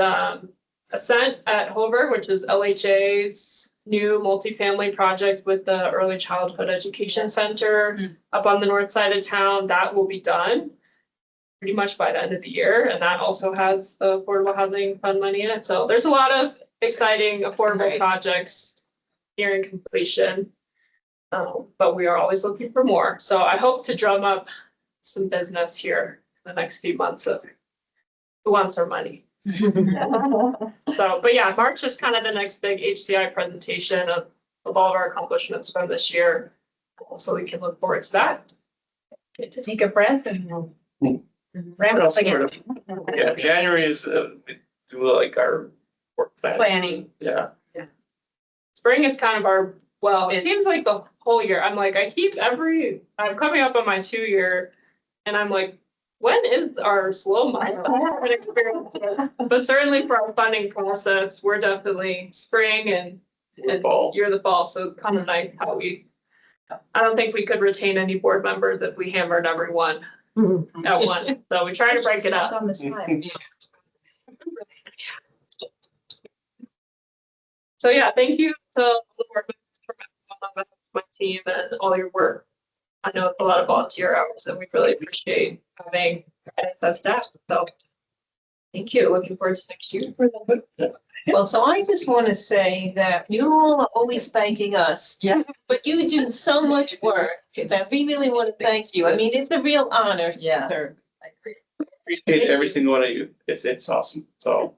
Speaker 10: Ascent at Hover, which is LHA's new multifamily project with the Early Childhood Education Center up on the north side of town, that will be done pretty much by the end of the year. And that also has the affordable housing fund money in it. So there's a lot of exciting affordable projects nearing completion. But we are always looking for more. So I hope to drum up some business here in the next few months of who wants our money. So, but yeah, March is kind of the next big HCI presentation of all of our accomplishments from this year. So we can look forward to that.
Speaker 5: Get to take a breath and ramp up again.
Speaker 2: Yeah, January is, we do like our work plan.
Speaker 5: Planning.
Speaker 2: Yeah.
Speaker 10: Spring is kind of our, well, it seems like the whole year. I'm like, I'm coming up on my 2-year and I'm like, when is our slow month? I haven't experienced it. But certainly for our funding process, we're definitely spring and
Speaker 2: Fall.
Speaker 10: you're the fall. So kind of nice how I don't think we could retain any board members if we hammered everyone at once. So we try to break it up.
Speaker 5: On the side.
Speaker 10: So yeah, thank you to all the board members for my team and all your work. I know it's a lot of volunteer hours and we really appreciate having that staff. So thank you. Looking forward to next year for them.
Speaker 5: Well, so I just want to say that you all are always thanking us.
Speaker 1: Yeah.
Speaker 5: But you do so much work that we really want to thank you. I mean, it's a real honor.
Speaker 1: Yeah.
Speaker 5: Sir.
Speaker 2: Appreciate every single one of you. It's awesome. So.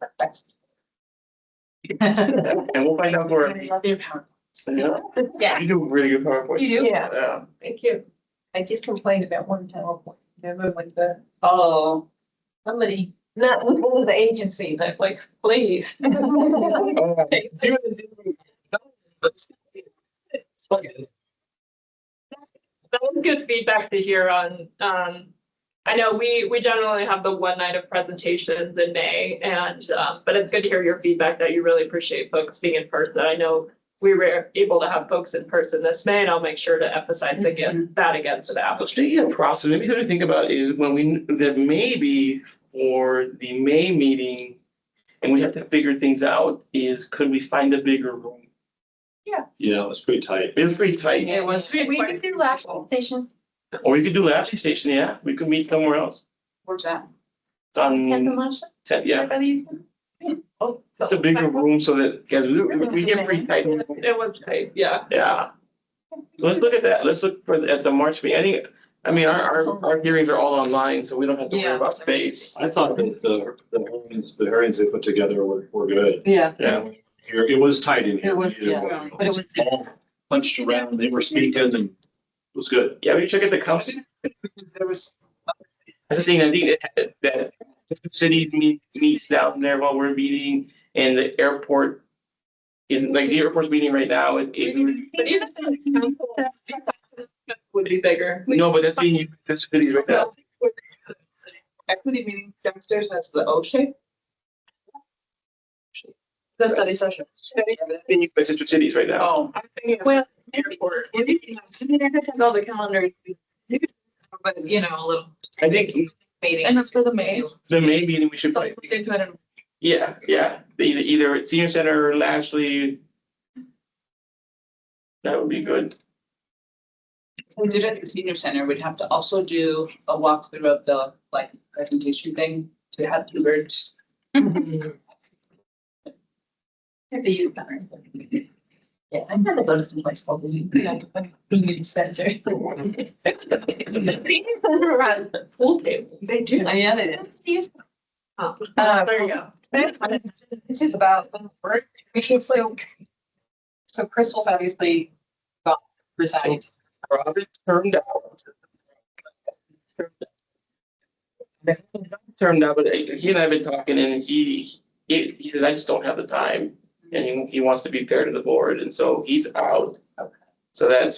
Speaker 2: And we'll find out more.
Speaker 8: I love your power.
Speaker 5: Yeah.
Speaker 2: You do really good PowerPoints.
Speaker 5: You do?
Speaker 2: Yeah.
Speaker 10: Yeah. Thank you.
Speaker 5: I just complained about one PowerPoint. Remember with the,
Speaker 8: Oh,
Speaker 5: somebody, not with one of the agencies. I was like, please.
Speaker 10: That was good feedback to hear on, I know we generally have the one night of presentations in May and, but it's good to hear your feedback that you really appreciate folks being in person. I know we were able to have folks in person this May and I'll make sure to emphasize that again for the
Speaker 2: Well,
Speaker 10: applicant.
Speaker 2: speaking of process, maybe something to think about is when that maybe for the May meeting, and we have to figure things out, is could we find a bigger room?
Speaker 4: Yeah, it was pretty tight.
Speaker 2: It was pretty tight.
Speaker 5: It was. We could do last station.
Speaker 2: Or we could do Lashley Station, yeah, we could meet somewhere else.
Speaker 8: where's that?
Speaker 2: It's on, yeah, it's a bigger room so that, because we get pretty tight.
Speaker 10: It was tight, yeah.
Speaker 2: Yeah. Let's look at that. Let's look at the March meeting. Our hearings are all online, so we don't have to worry
Speaker 1: Yeah.
Speaker 2: about space.
Speaker 4: I thought that the hearings they put together were good.
Speaker 1: Yeah.
Speaker 2: Yeah.
Speaker 4: It was tight in here.
Speaker 1: It was, yeah, but it was-
Speaker 4: All punched around, they were speaking and was good.
Speaker 2: Yeah, we check at the council. There was, that's the thing, I think that the city meets down there while we're meeting, and the airport isn't, like, the airport's meeting right now,
Speaker 10: But even the council would be bigger.
Speaker 2: no, but that's being, that's cities right now.
Speaker 8: Equity meeting downstairs, that's the O shape.
Speaker 9: The study session.
Speaker 2: That's being used by Citrus Cities right now.
Speaker 8: Oh,
Speaker 10: I'm thinking of
Speaker 9: Well,
Speaker 10: airport.
Speaker 9: I mean, I could take all the calendar,
Speaker 1: But, you know, a little
Speaker 2: I think
Speaker 1: meeting.
Speaker 9: and that's for the May.
Speaker 2: the May meeting, we should
Speaker 9: So
Speaker 2: probably,
Speaker 9: we get to it in-
Speaker 2: yeah, either at Senior Center or Lashley. That would be good.
Speaker 8: if we did it at the senior center, we'd have to also do a walkthrough of the like presentation thing to have two birds.
Speaker 5: At the youth center. Yeah, I've never go to some place called the youth center.
Speaker 10: These are around pool tables.
Speaker 5: They do. Oh, yeah, they do.
Speaker 10: Oh,
Speaker 1: There
Speaker 10: you go.
Speaker 1: This is about work. So Crystal's obviously resigned.
Speaker 2: Robert turned out. Turned out, but he and I have been talking, and he I just don't have the time, and he wants to be fair to the board, and so he's out.
Speaker 1: Okay.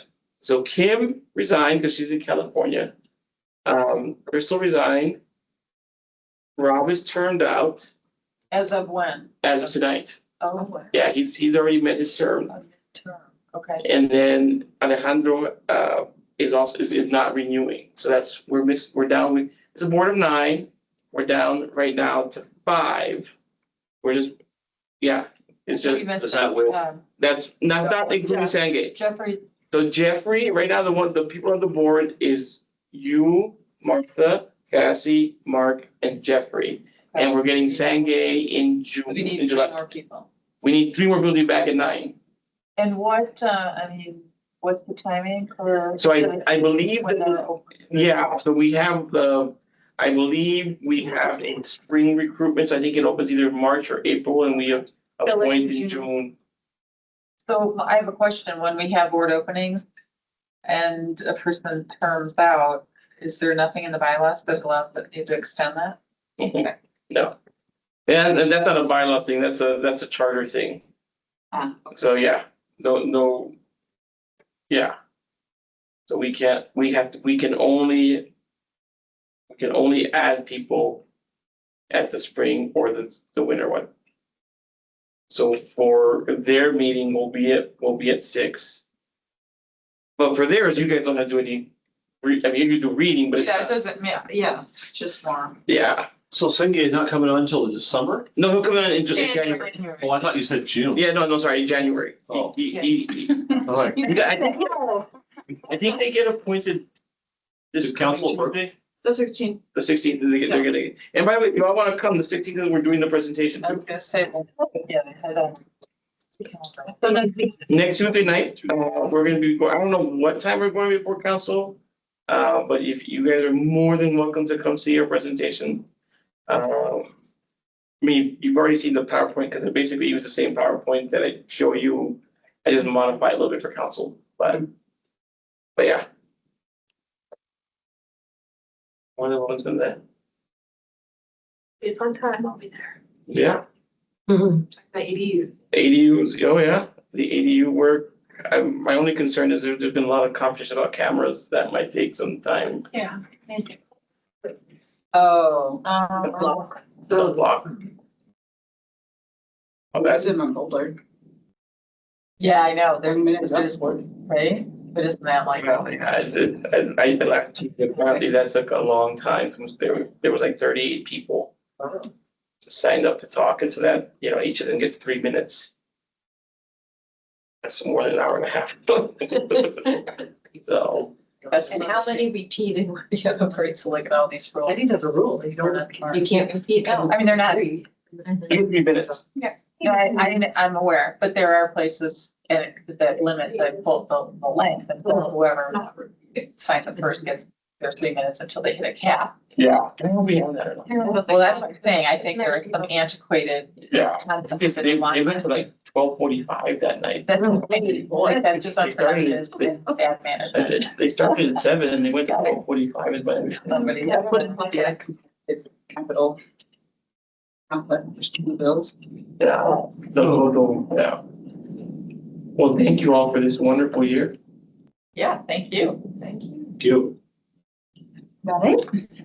Speaker 2: So Kim resigned because she's in California. Crystal resigned. Rob is turned out
Speaker 1: As of when?
Speaker 2: as of tonight.
Speaker 1: Oh,
Speaker 2: Yeah, he's already met his term.
Speaker 1: term. Okay.
Speaker 2: And then Alejandro is not renewing. So we're down, it's a board of 9. We're down right now to 5. We're just, yeah, it's just,
Speaker 4: Is that with-
Speaker 2: that's not including Sangay.
Speaker 1: Jeffrey,
Speaker 2: So Jeffrey, right now, the people on the board is you, Martha, Cassie, Mark, and Jeffrey. And we're getting Sangay in June,
Speaker 1: we
Speaker 2: in
Speaker 1: need 3
Speaker 2: July.
Speaker 1: more people.
Speaker 2: We need 3 more building back at 9.
Speaker 1: And what, what's the timing for?
Speaker 2: So I believe
Speaker 1: when
Speaker 2: that,
Speaker 1: they're open?
Speaker 2: yeah, so we have I believe we have a spring recruitment, so I think it opens either March or April, and we appoint in June.
Speaker 1: So I have a question. When we have board openings and a person terms out, is there nothing in the bylaws that allows them to extend that?
Speaker 2: No. And that's not a bylaw thing, that's a charter thing.
Speaker 1: Ah.
Speaker 2: So, yeah, no. Yeah. So we can only add people at the spring or the winter one. So for their meeting, we'll be at 6. But for theirs, you guys don't have to do any, you do reading, but it's
Speaker 1: Yeah, it
Speaker 2: not-
Speaker 1: doesn't, yeah, just more.
Speaker 2: yeah.
Speaker 4: So Senge is not coming on until the summer?
Speaker 2: No, he'll come in in January.
Speaker 4: Oh, I thought you said June.
Speaker 2: Yeah, no, sorry, in January.
Speaker 4: Oh.
Speaker 2: All
Speaker 4: right.
Speaker 2: I think they get appointed this
Speaker 4: Does council work?
Speaker 2: Tuesday,
Speaker 9: The 16th.
Speaker 2: the 16th, they're gonna, and by the way, if y'all wanna come, the 16th, we're doing the presentation.
Speaker 1: I was gonna say, well, yeah, I don't.
Speaker 9: So then
Speaker 2: Next Tuesday night, we're gonna be, I don't know what time we're going before council. But if you guys are more than welcome to come see our presentation. I mean, you've already seen the PowerPoint, because I basically use the same PowerPoint that I show you. I just modify a little bit for council, but yeah. More than welcome to that.
Speaker 10: Be a fun time, I'll be there.
Speaker 2: Yeah,
Speaker 10: The ADUs.
Speaker 2: ADUs, oh yeah, the ADU work. My only concern is there's been a lot of conversation about cameras that might take some time.
Speaker 5: Yeah.
Speaker 1: Oh.
Speaker 2: The block. Oh,
Speaker 8: That's
Speaker 2: that's
Speaker 8: in my folder.
Speaker 1: Yeah, I know, there's
Speaker 8: Minutes
Speaker 1: minutes, right? But isn't that like,
Speaker 2: well, yeah, I left, apparently that took a long time, since there was like 38 people signed up to talk, and so that, each of them gets 3 minutes. That's more than an hour and a half. So,
Speaker 1: that's.
Speaker 5: And how many repeated were the other parts?
Speaker 1: Look at all these rules.
Speaker 5: I think
Speaker 1: that's a rule, you
Speaker 5: You can't repeat.
Speaker 1: No, I mean, they're not,
Speaker 2: you get 3 minutes.
Speaker 1: no, I'm aware, but there are places that limit the length, and so whoever signs up first gets their 3 minutes until they hit a cap.
Speaker 2: Yeah. I don't know if we have that or not.
Speaker 1: Well, that's what I'm saying. I think there are some antiquated
Speaker 2: Yeah.
Speaker 1: concepts
Speaker 2: They,
Speaker 1: that
Speaker 2: they
Speaker 1: you want.
Speaker 2: went to like 12:45 that night.
Speaker 1: That's like, that's just
Speaker 2: They started
Speaker 1: unproductive and bad management.
Speaker 2: They started at 7 and they went to 12:45 is my understanding.
Speaker 1: Somebody,
Speaker 8: Yeah, put in like a capital. Outlet for student bills.
Speaker 2: Yeah. Yeah. Well, thank you all for this wonderful year.
Speaker 1: yeah, thank you.
Speaker 4: You.
Speaker 8: Right?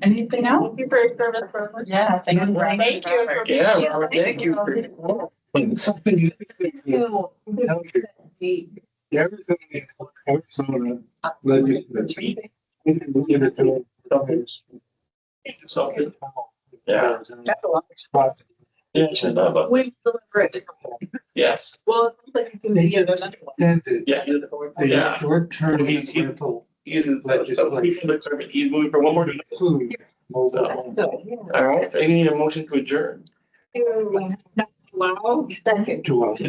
Speaker 8: Anything else?
Speaker 10: Thank you for your service, Robert.
Speaker 1: Yeah, thank you.
Speaker 10: Thank you. for being
Speaker 2: Yeah,
Speaker 10: here.
Speaker 2: Robert, thank you for.
Speaker 6: Something. Arizona legislature.
Speaker 2: Something. Yeah.
Speaker 8: That's a lot.
Speaker 2: Yeah, should have, but
Speaker 8: We deliver it.
Speaker 2: yes.
Speaker 8: Well, it sounds like you can be another one.
Speaker 2: Yeah.
Speaker 6: The
Speaker 2: Yeah.
Speaker 6: short-term
Speaker 2: He's-
Speaker 6: rental
Speaker 2: He's he's moving for one more.
Speaker 6: include mobile homes.
Speaker 2: All right, so you need a motion to adjourn.
Speaker 10: Wow.
Speaker 1: Second.
Speaker 6: To us.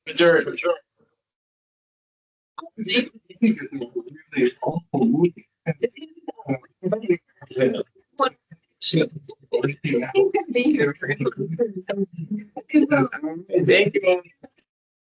Speaker 2: Adjourn.
Speaker 6: I think it's a really awful movie.
Speaker 5: Be here.
Speaker 2: Thank you.